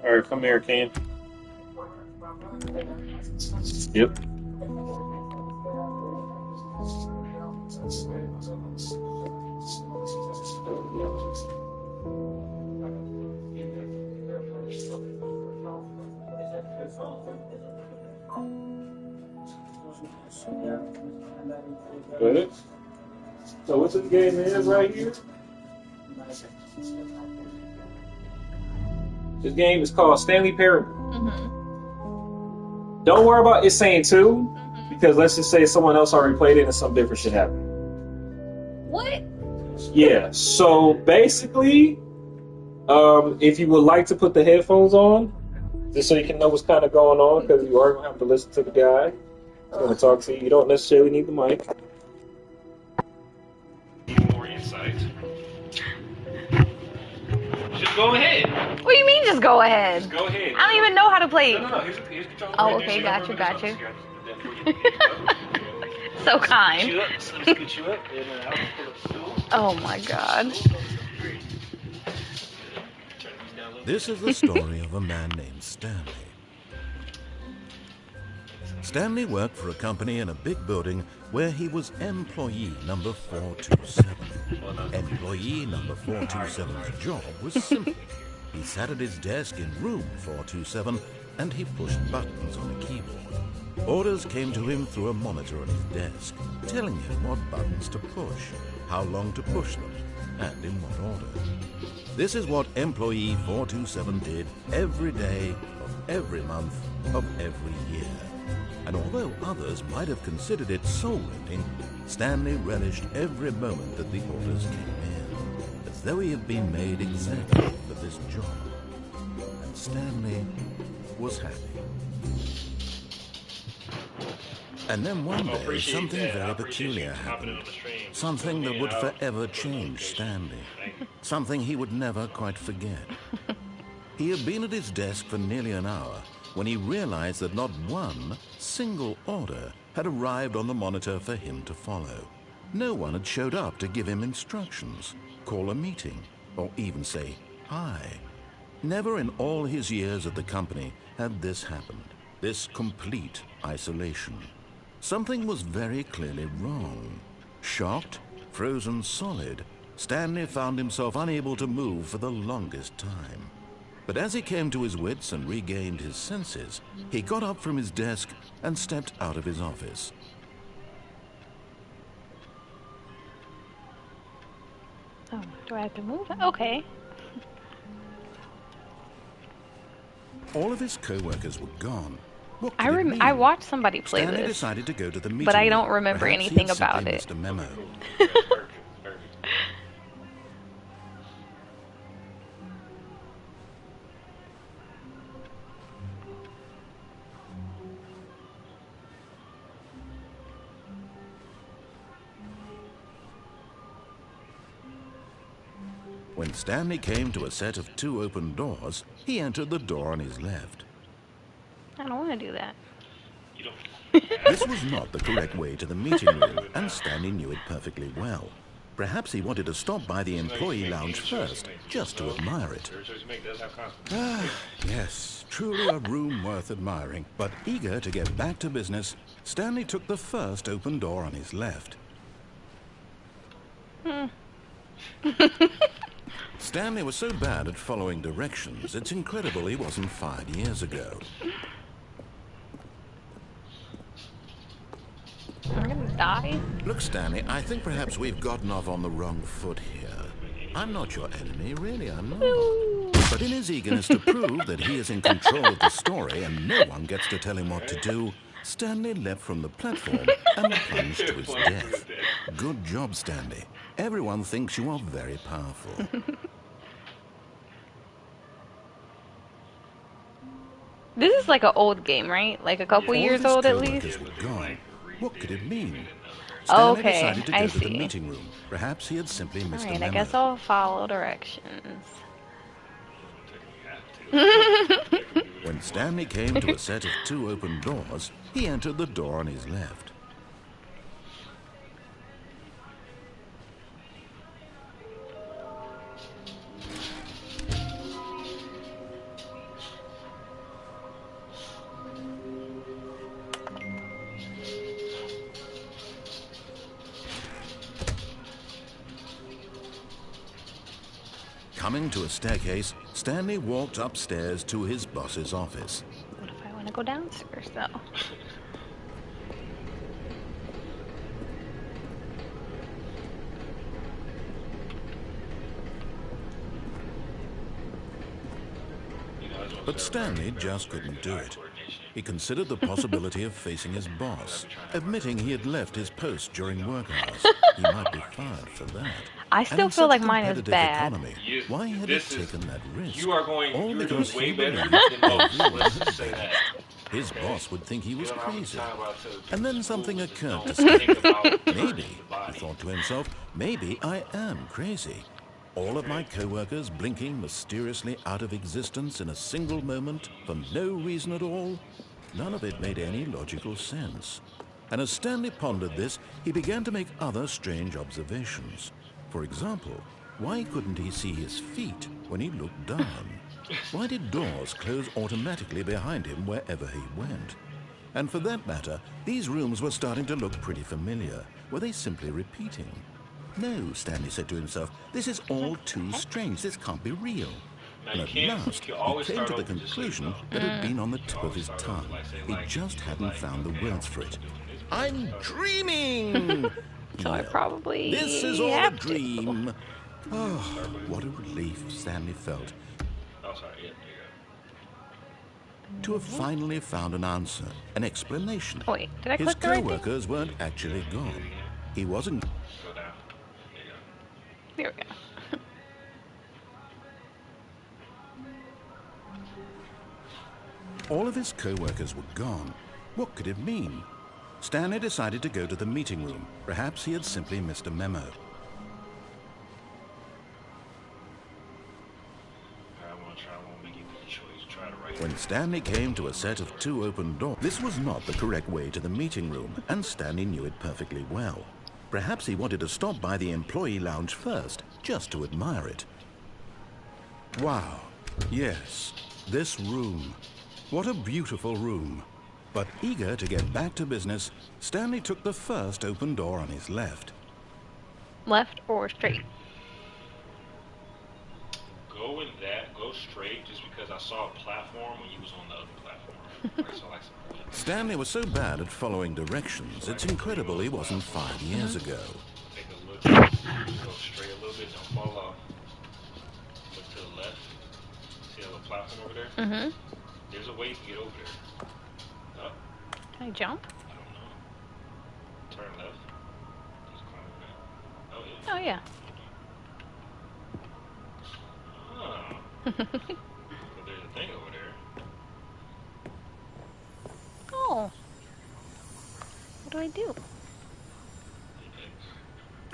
All right, come here, Ken. Yep. Good. So what's the game is right here? This game is called Stanley Parable. Don't worry about it saying two, because let's just say someone else already played it and some different shit happened. What? Yeah. So basically, if you would like to put the headphones on, just so you can know what's kind of going on, because you are gonna have to listen to the guy who's gonna talk to you. You don't necessarily need the mic. Need more insight. Just go ahead. What do you mean, just go ahead? Just go ahead. I don't even know how to play. No. Here's the controller. Oh, Right okay, there. got you. So So kind. you up. Let's get you up. And I'll pull up the stool. Oh my God. This is the story of a man named Stanley. Stanley worked for a company in a big building where he was employee number 427. Employee number 427's job was simple. He sat at his desk in room 427 and he pushed buttons on a keyboard. Orders came to him through a monitor on his desk, telling him what buttons to push, how long to push them, and in what order. This is what employee 427 did every day of every month of every year. And although others might have considered it soul-rending, Stanley relished every moment that the orders came in, as though he had been made exactly for this job. And Stanley was happy. And then one day, something very peculiar happened. Something that would forever change Stanley. Something he would never quite forget. He had been at his desk for nearly an hour when he realized that not one single order had arrived on the monitor for him to follow. No one had showed up to give him instructions, call a meeting, or even say hi. Never in all his years at the company had this happened, this complete isolation. Something was very clearly wrong. Shocked, frozen solid, Stanley found himself unable to move for the longest time. But as he came to his wits and regained his senses, he got up from his desk and stepped out of his office. Oh, do I have to move? Okay. All of his co-workers were gone. What could I it mean? watched somebody play Stanley this, decided to go to the meeting but I don't room. remember Perhaps he anything had about simply it. missed a memo. When Stanley came to a set of 2 open doors, he entered the door on his left. I don't want to do that. This was not the correct way to the meeting room, and Stanley knew it perfectly well. Perhaps he wanted to stop by the employee lounge first, just to admire it. Yes, truly a room worth admiring. But eager to get back to business, Stanley took the first open door on his left. Stanley was so bad at following directions, it's incredible he wasn't fired years ago. I'm gonna die. Look, Stanley, I think perhaps we've gotten off on the wrong foot here. I'm not your enemy, really, I'm not. But in his eagerness to prove that he is in control of the story and no one gets to tell him what to do, Stanley leapt from the platform and plunged to his death. Good job, Stanley. Everyone thinks you are very powerful. This is like an old game, right? Like a couple All years his old at co-workers least? were gone. What could it mean? Stanley Okay, decided to I go to the see. meeting room. Perhaps he had simply missed a Alright, I memo. guess I'll follow directions. When Stanley came to a set of 2 open doors, he entered the door on his left. Coming to a staircase, Stanley walked upstairs to his boss's office. What if I want to go downstairs, though? But Stanley just couldn't do it. He considered the possibility of facing his boss, admitting he had left his post during work hours. He might be fired for that. I And still in feel such like a mine is competitive bad. economy, why had he taken that risk? You are going. All You're because doing way he better believed than most. everyone Let's had just say been. that. His boss would think he was crazy. To And then something occurred to don't Stanley. think about Maybe, the he body. thought to himself, maybe I am crazy. All of my co-workers blinking mysteriously out of existence in a single moment for no reason at all. None of it made any logical sense. And as Stanley pondered this, he began to make other strange observations. For example, why couldn't he see his feet when he looked down? Why did doors close automatically behind him wherever he went? And for that matter, these rooms were starting to look pretty familiar. Were they simply repeating? No, Stanley said to himself, this is all too strange. This can't be real. And at last, he came to the conclusion that it had been on the tip of his tongue. He just hadn't found the words for it. I'm dreaming! So I Well, probably this is all a have to. dream. Oh, what a relief Stanley felt Oh, sorry. Yeah, to have finally found an answer, an explanation. Oh, wait, did I His click the right thing? co-workers weren't actually gone. He wasn't. go down. There you go. There we go. All of his co-workers were gone. What could it mean? Stanley decided to go to the meeting room. Perhaps he had simply missed a memo. When Stanley came to a set of 2 open doors, this was not the correct way to the meeting room, and Stanley knew it perfectly well. Perhaps he wanted to stop by the employee lounge first, just to admire it. Wow, yes, this room. What a beautiful room. But eager to get back to business, Stanley took the first open door on his left. Left or straight? Go in that. Go straight. Just because I saw a platform when you was on the other platform. I saw like some. Stanley was so bad at following directions, it's incredible he wasn't 5 years ago. Take a look. Go straight a little bit. Don't fall off. Look to the left. See a little platform over there? Mm-hmm. There's a way you can get over there. Up. Can I jump? I don't know. Turn left. Just climb that. Oh yeah. Oh, yeah. Oh. So there's a thing over there. Oh. What do I do?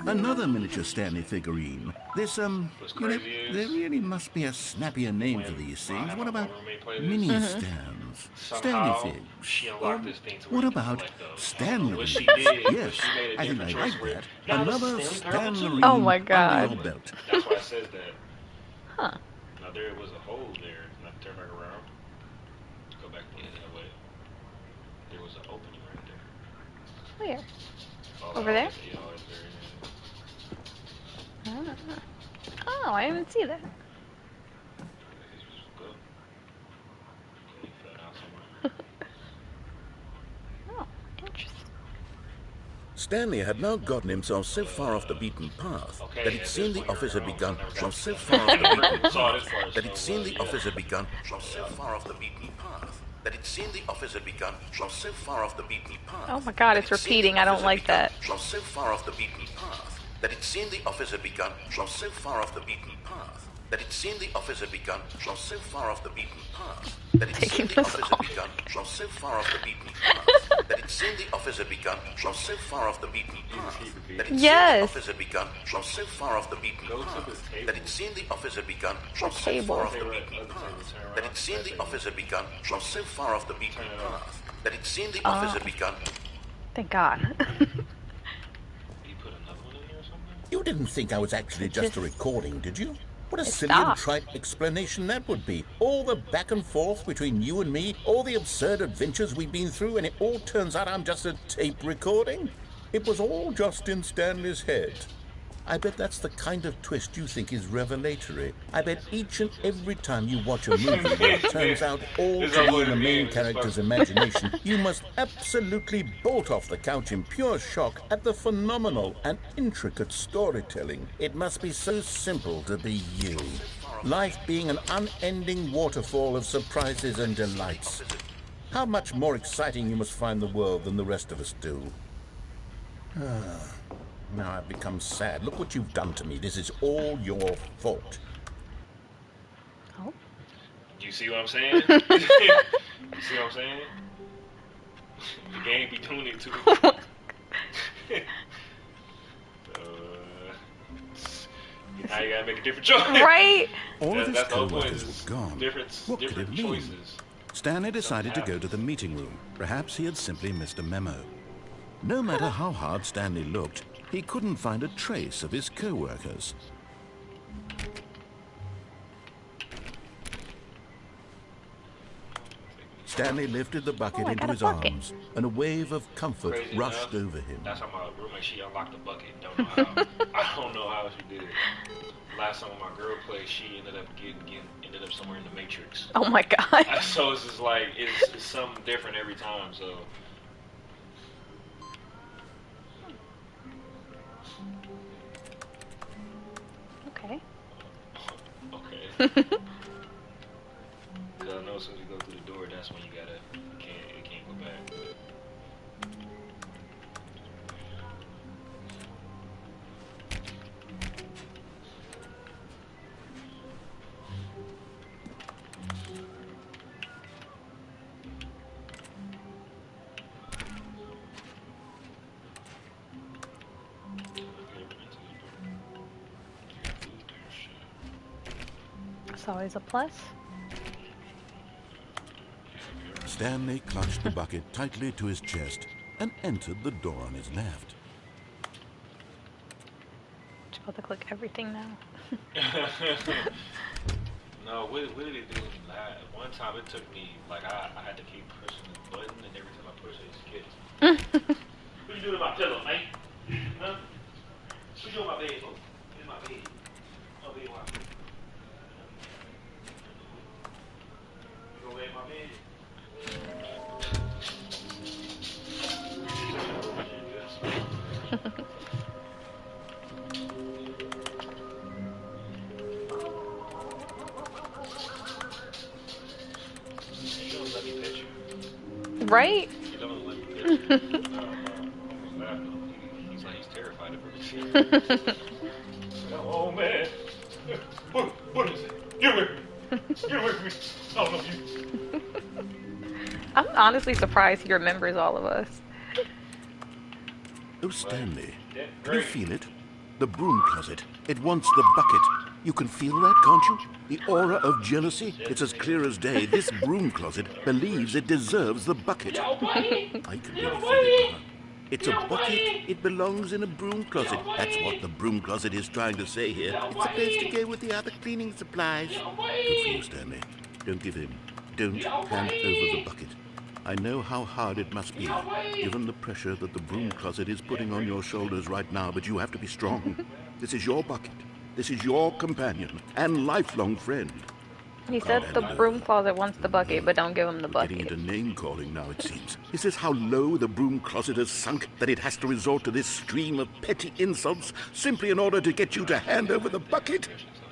Another miniature Stanley figurine. This, you know, there really must be a snappier name for these things. What about mini stands? Stanley figs? She unlocked this thing to What where you can about collect those. Stanley? What she did, Yes, she made a I think I different like choice where that. now this Another is Stanley Parable Stanley too. Oh my under God. your belt. That's why it says that. Huh. Now there was a hole there. Now turn back around. Go back that way. There was an opening right there. Where? Oh, Over there? Yeah, it's very Oh, I didn't see that. Go. Okay, fell down somewhere. Oh, interesting. Stanley had now gotten himself so far off the beaten path that it seemed the office had begun from so far off the beaten path that it seemed the office had begun from so far off the beaten path that it seemed the office had begun from so far off the beaten path. Oh my God, it's repeating. I don't like that. From so far off the beaten path that it seemed the office had begun from so far off the beaten path that it seemed the office had begun from so far off the beaten path. That it seemed the office had begun from so far off the beaten path. That it seemed the office had begun from so far off the beaten path. That it seemed the office had begun from so far off the beaten path. That it seemed the office had begun from so far off the beaten path. That it seemed the office had begun from so far off the beaten path. That it seemed the office had begun. Thank God. You didn't think I was actually just a recording, did you? What a silly stopped. and trite explanation that would be. All the back and forth between you and me, all the absurd adventures we've been through, and it all turns out I'm just a tape recording? It was all just in Stanley's head. I bet that's the kind of twist you think is revelatory. I bet each and every time you watch a movie where it turns out all to be in the main character's imagination, you must absolutely bolt off the couch in pure shock at the phenomenal and intricate storytelling. It must be so simple to be you. Life being an unending waterfall of surprises and delights. How much more exciting you must find the world than the rest of us do. Now I've become sad. Look what you've done to me. This is all your fault. Oh. You see what I'm saying? You see what I'm saying? The game be doing it too. Now you gotta make a different choice. Right? All of his That's the whole point. co-workers were gone. What could it Different mean? choices. Stanley decided to go to the meeting room. Perhaps he had simply missed a memo. No matter how hard Stanley looked, he couldn't find a trace of his co-workers. Stanley lifted the bucket into his arms, and a wave of comfort Crazy rushed enough, over him. That's how my roommate, she unlocked the bucket. Don't know how. I don't know how she did it. Last time my girl played, she ended up somewhere in the Matrix. Oh my God. So it's just like it's something different every time. So. Okay. Okay. Because I know as soon as you go through the door, that's when it can't go back. But. It's always a plus. Stanley clutched the bucket tightly to his chest and entered the door on his left. Just about to click everything now. No, what did it do? One time it took me, like, I had to keep pushing the button, and every time I push it, it's skips. What you doing to my pillow, mate? Huh? What you doing my bed for? In my bed. My bed, why? You gonna lay in my bed? Right? He don't let me pet you. He's like, he's terrified of everything. Oh man. What is it? Get away from me. Get away from me. I don't know you. I'm honestly surprised he remembers all of us. Oh, Stanley, can you feel it? The broom closet. It wants the bucket. You can feel that, can't you? The aura of jealousy. It's as clear as day. This broom closet believes it deserves the bucket. I can really feel it now. It's a bucket. It belongs in a broom closet. That's what the broom closet is trying to say here. It's supposed to go with the other cleaning supplies. Good for you, Stanley. Don't give in. Don't hand over the bucket. I know how hard it must be, given the pressure that the broom closet is putting on your shoulders right now, but you have to be strong. This is your bucket. This is your companion and lifelong friend. He said the broom closet wants the bucket, but don't give him the Getting bucket. into name-calling now, it seems. Is this how low the broom closet has sunk, that it has to resort to this stream of petty insults simply in order to get you to hand over the bucket?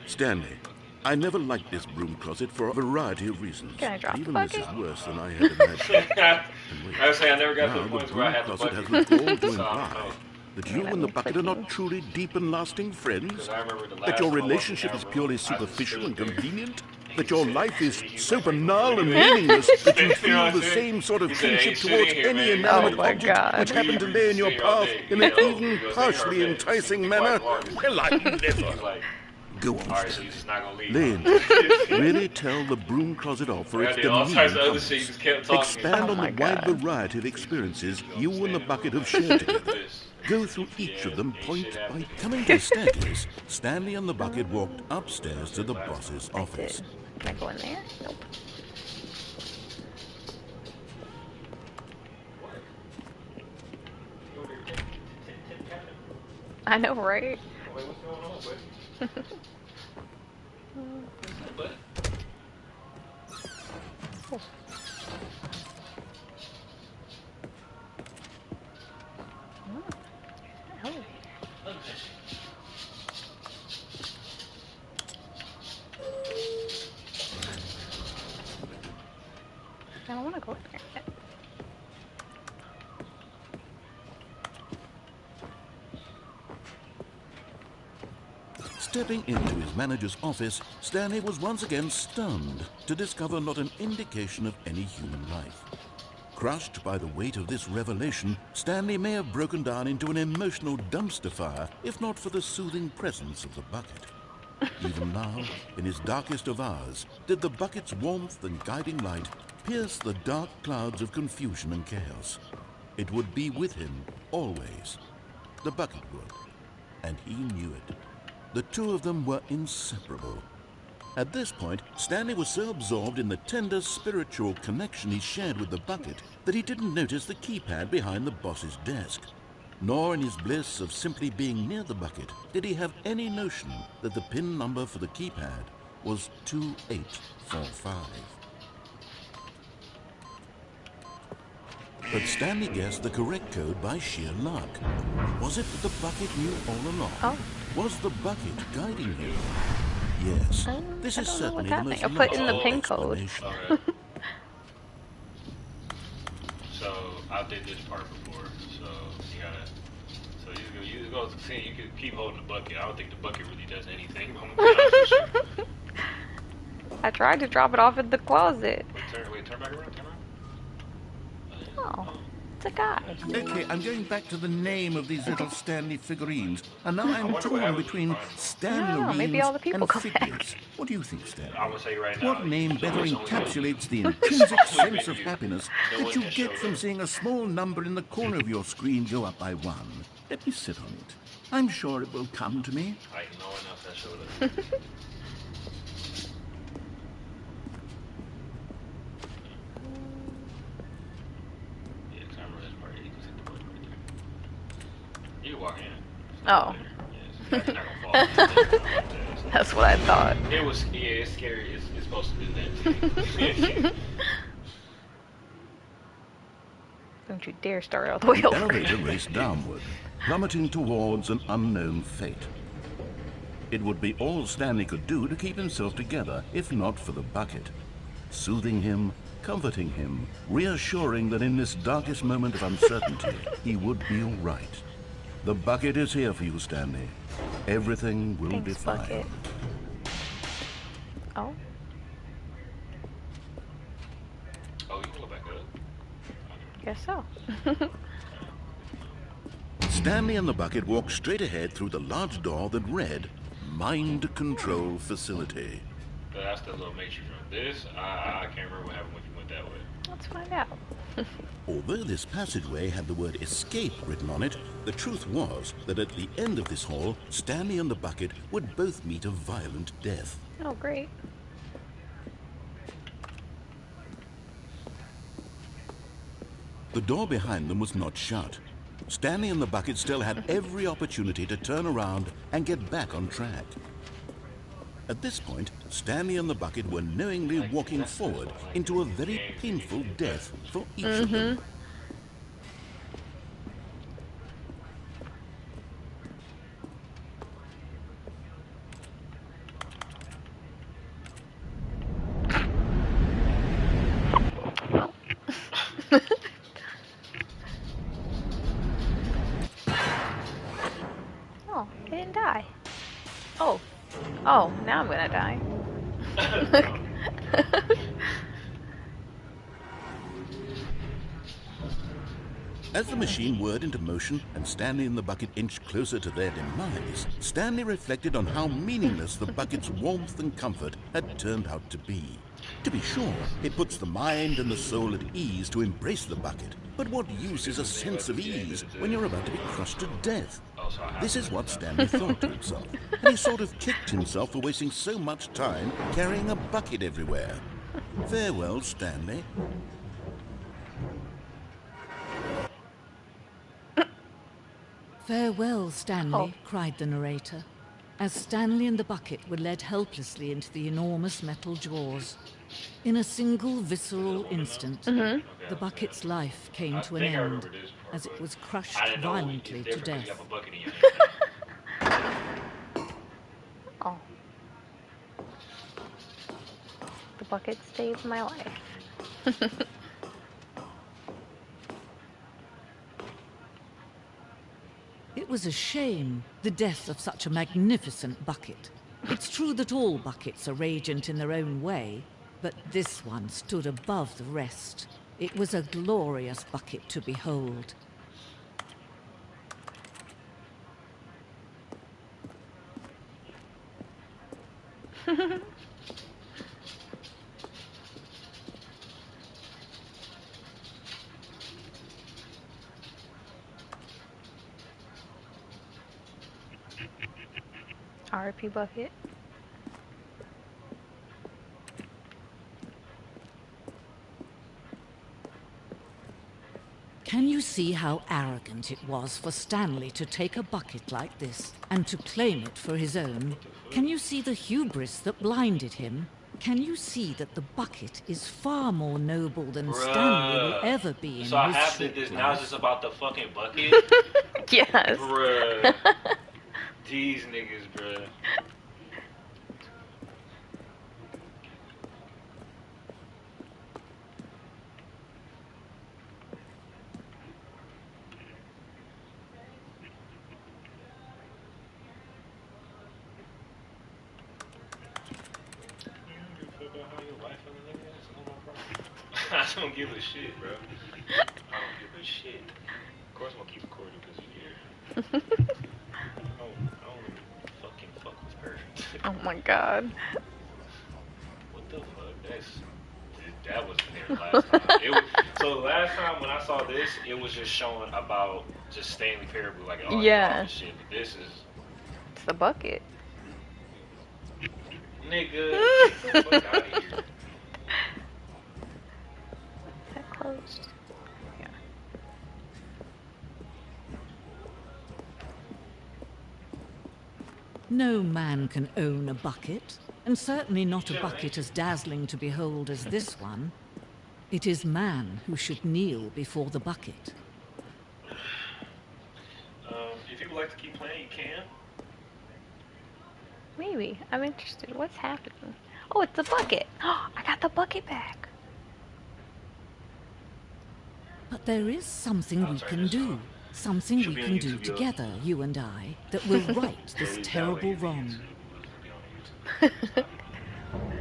Stanley, I never liked this broom closet for a variety of reasons. Can I drop the Even bucket? this is worse than I had imagined. And wait, I was saying I never got to now the point the where I broom had the closet bucket. has the gall to So, I don't imply know. That you and the bucket are not truly deep and lasting friends? That your relationship is purely superficial and convenient? That your life is so banal and meaningless that you feel the same sort of kinship towards any inanimate object which happened to lay in your path in an even partially enticing manner? Well, I never. Go on, Stanley. Lane, really tell the broom closet off for its demeaning comments. Expand on the wide variety of experiences you and the bucket have shared together. Go through each of them point by coming to the staircase. Stanley and the bucket walked upstairs to the boss's office. Can I go in there? Nope. I know, right? I don't want to go in there yet. Stepping into his manager's office, Stanley was once again stunned to discover not an indication of any human life. Crushed by the weight of this revelation, Stanley may have broken down into an emotional dumpster fire if not for the soothing presence of the bucket. Even now, in his darkest of hours, did the bucket's warmth and guiding light pierce the dark clouds of confusion and chaos. It would be with him always. The bucket would, and he knew it. The two of them were inseparable. At this point, Stanley was so absorbed in the tender spiritual connection he shared with the bucket that he didn't notice the keypad behind the boss's desk. Nor in his bliss of simply being near the bucket did he have any notion that the PIN number for the keypad was 2845. But Stanley guessed the correct code by sheer luck. Was it that the bucket knew all along? Oh. Was the bucket guiding him? Yes, this is certainly the most I put in the PIN code. Right. So I did this part before, so you gotta. So you go to see. You can keep holding the bucket. I don't think the bucket really does anything. I'm gonna be honest with you. I tried to drop it off in the closet. Wait, turn back around. Turn around. Oh, it's a guy. Okay, I'm going back to the name of these little Stanley figurines, and now I'm torn between Stanley maybe all the people and come back. figures. What do you think, Stanley? I'm gonna say right now. What name better encapsulates the intrinsic sense of happiness that you get from seeing a small number in the corner of your screen go up by one? Let me sit on it. I'm sure it will come to me. I know enough that showed up. You walk in. Oh. Yes, not gonna fall. That's what I thought. It was, yeah, it's scary. It's supposed to be that. Don't you dare start all the way The over. elevator raced downward, plummeting towards an unknown fate. It would be all Stanley could do to keep himself together, if not for the bucket. Soothing him, comforting him, reassuring that in this darkest moment of uncertainty, he would be all right. The bucket is here for you, Stanley. Everything will be Thanks, fine. bucket. Oh. Oh, you can go back up. Guess so. Stanley and the bucket walked straight ahead through the large door that read, Mind Control Facility. But that's the little matrix room. This, I can't remember what happened when you went that way. Let's find out. Although this passageway had the word escape written on it, the truth was that at the end of this hall, Stanley and the bucket would both meet a violent death. Oh, great. The door behind them was not shut. Stanley and the bucket still had every opportunity to turn around and get back on track. At this point, Stanley and the bucket were knowingly walking forward into a very painful death for each of them. Oh, now I'm gonna die. As the machine whirred into motion and Stanley and the bucket inched closer to their demise, Stanley reflected on how meaningless the bucket's warmth and comfort had turned out to be. To be sure, it puts the mind and the soul at ease to embrace the bucket, but what use is a sense of ease when you're about to be crushed to death? This is what Stanley thought to himself, and he sort of kicked himself for wasting so much time carrying a bucket everywhere. Farewell, Stanley. Farewell, Stanley, cried the narrator, as Stanley and the bucket were led helplessly into the enormous metal jaws. In a single visceral instant, the bucket's life came to an end, as it was crushed violently to death. Oh. The bucket saved my life. It was a shame, the death of such a magnificent bucket. It's true that all buckets are radiant in their own way, but this one stood above the rest. It was a glorious bucket to behold. RP bucket. Can you see how arrogant it was for Stanley to take a bucket like this and to claim it for his own? Can you see the hubris that blinded him? Can you see that the bucket is far more noble than Stanley will ever be in So I his have short this life? now. It's just about the fucking bucket. Yes. Bruh. These niggas, bruh. I don't give a shit, bro. I don't give a shit. Of course I'm gonna keep recording because you're here. I don't fucking fuck with her. Oh my god. What the fuck? That wasn't there last time. So the last time when I saw this, it was just showing about just Stanley Parable, like all Yeah. this shit. But this is It's the bucket. nigga. Get the fuck out of here. Is that closed? Yeah. No man can own a bucket, and certainly not a bucket as dazzling to behold as this one. It is man who should kneel before the bucket. If you would like to keep playing, you can. Maybe. I'm interested. What's happening? Oh, it's the bucket. Oh, I got the bucket back. But there is something we can do. Something we can do together, you and I, that will right this terrible wrong.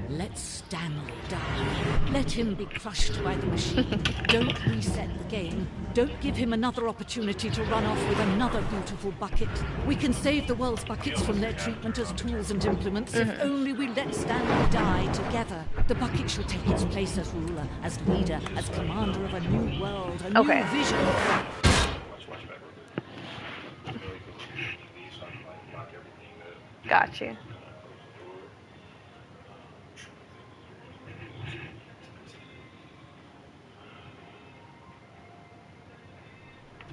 Let Stanley die. Let him be crushed by the machine. Don't reset the game. Don't give him another opportunity to run off with another beautiful bucket. We can save the world's buckets from their treatment as tools and implements if only we let Stanley die together. The bucket shall take its place as ruler, as leader, as commander of a new world, a new vision. Got you.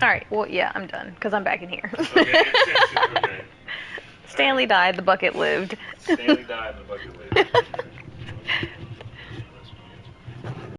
Alright, well, yeah, I'm done, because I'm back in here. Okay. Stanley died, the bucket lived. Stanley died, the bucket lived.